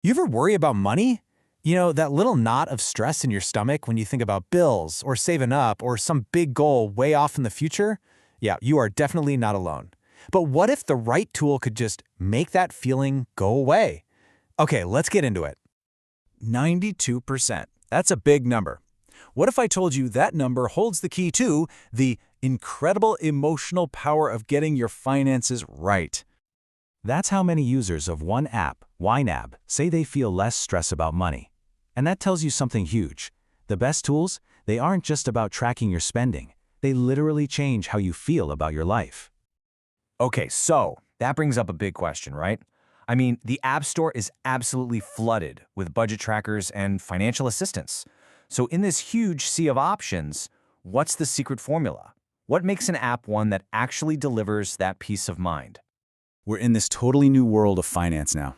You ever worry about money? You know, that little knot of stress in your stomach when you think about bills or saving up or some big goal way off in the future? Yeah, you are definitely not alone. But what if the right tool could just make that feeling go away? Okay, let's get into it. 92%. That's a big number. What if I told you that number holds the key to the incredible emotional power of getting your finances right? That's how many users of one app, YNAB, say they feel less stress about money. And that tells you something huge. The best tools, they aren't just about tracking your spending. They literally change how you feel about your life. Okay, so that brings up a big question, right? I mean, the App Store is absolutely flooded with budget trackers and financial assistance. So in this huge sea of options, what's the secret formula? What makes an app one that actually delivers that peace of mind? We're in this totally new world of finance now.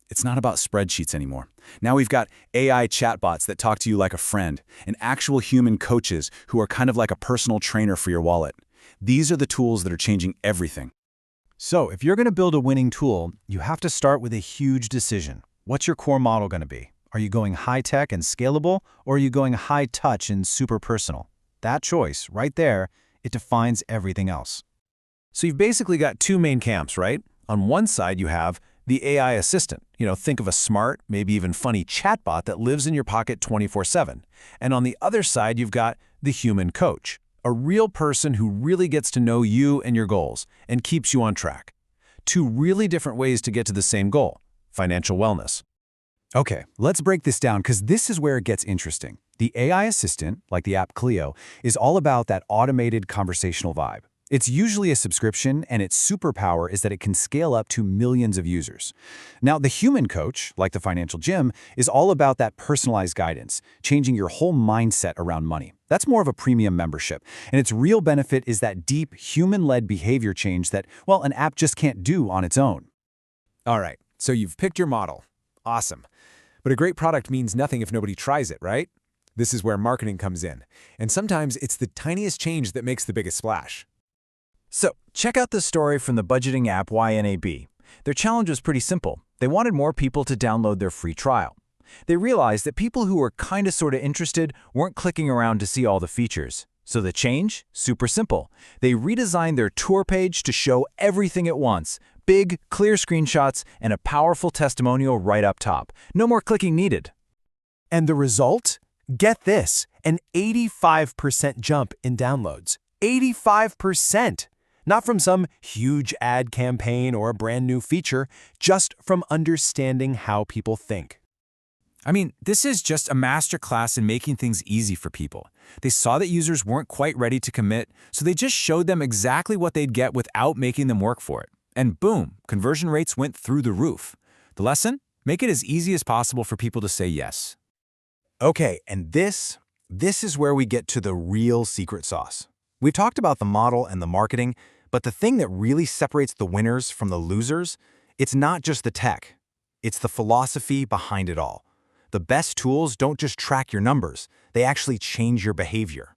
It's not about spreadsheets anymore. Now we've got AI chatbots that talk to you like a friend, and actual human coaches who are kind of like a personal trainer for your wallet. These are the tools that are changing everything. So, if you're going to build a winning tool, you have to start with a huge decision. What's your core model going to be? Are you going high-tech and scalable, or are you going high-touch and super personal? That choice, right there, it defines everything else. So you've basically got two main camps, right? On one side, you have the AI assistant. Think of a smart, maybe even funny chatbot that lives in your pocket 24/7. And on the other side, you've got the human coach, a real person who really gets to know you and your goals and keeps you on track. Two really different ways to get to the same goal, financial wellness. Okay, let's break this down because this is where it gets interesting. The AI assistant, like the app Cleo, is all about that automated conversational vibe. It's usually a subscription, and its superpower is that it can scale up to millions of users. Now, the human coach, like the financial gym, is all about that personalized guidance, changing your whole mindset around money. That's more of a premium membership, and its real benefit is that deep, human-led behavior change that, well, an app just can't do on its own. All right, so you've picked your model. Awesome. But a great product means nothing if nobody tries it, right? This is where marketing comes in. And sometimes it's the tiniest change that makes the biggest splash. So, check out the story from the budgeting app YNAB. Their challenge was pretty simple. They wanted more people to download their free trial. They realized that people who were kinda sorta interested weren't clicking around to see all the features. So the change? Super simple. They redesigned their tour page to show everything at once. Big, clear screenshots and a powerful testimonial right up top. No more clicking needed. And the result? Get this, an 85% jump in downloads. 85%! Not from some huge ad campaign or a brand new feature, just from understanding how people think. I mean, this is just a masterclass in making things easy for people. They saw that users weren't quite ready to commit, so they just showed them exactly what they'd get without making them work for it. And boom, conversion rates went through the roof. The lesson? Make it as easy as possible for people to say yes. Okay, and this is where we get to the real secret sauce. We've talked about the model and the marketing, but the thing that really separates the winners from the losers, it's not just the tech. It's the philosophy behind it all. The best tools don't just track your numbers, they actually change your behavior.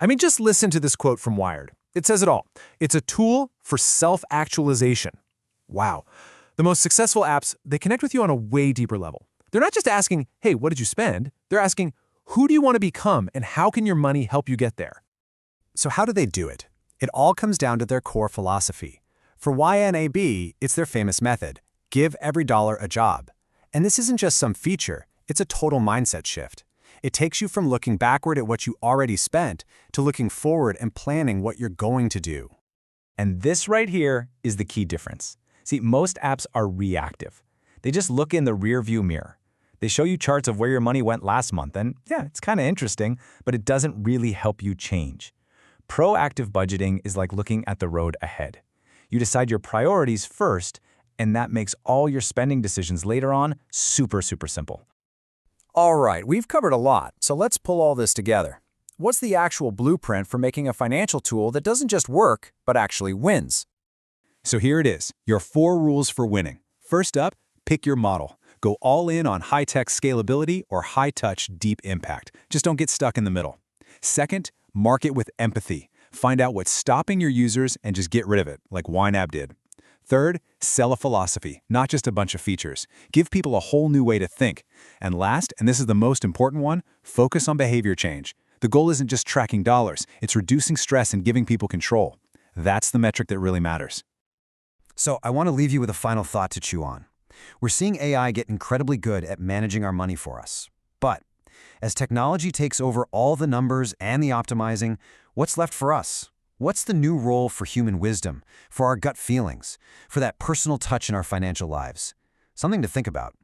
I mean, just listen to this quote from Wired. It says it all. It's a tool for self-actualization. Wow. The most successful apps, they connect with you on a way deeper level. They're not just asking, hey, what did you spend? They're asking, who do you want to become and how can your money help you get there? So how do they do it? It all comes down to their core philosophy. For YNAB, it's their famous method, give every dollar a job. And this isn't just some feature, it's a total mindset shift. It takes you from looking backward at what you already spent to looking forward and planning what you're going to do. And this right here is the key difference. See, most apps are reactive. They just look in the rearview mirror. They show you charts of where your money went last month, and yeah, it's kind of interesting, but it doesn't really help you change. Proactive budgeting is like looking at the road ahead. You decide your priorities first, and that makes all your spending decisions later on super simple. All right, we've covered a lot, so let's pull all this together. What's the actual blueprint for making a financial tool that doesn't just work, but actually wins? So here it is, your 4 rules for winning. First up, pick your model. Go all in on high-tech scalability or high-touch deep impact. Just don't get stuck in the middle. Second, market with empathy. Find out what's stopping your users and just get rid of it, like YNAB did. Third, sell a philosophy, not just a bunch of features. Give people a whole new way to think. And last, and this is the most important one, focus on behavior change. The goal isn't just tracking dollars, it's reducing stress and giving people control. That's the metric that really matters. So I want to leave you with a final thought to chew on. We're seeing AI get incredibly good at managing our money for us. But as technology takes over all the numbers and the optimizing, what's left for us? What's the new role for human wisdom, for our gut feelings, for that personal touch in our financial lives? Something to think about.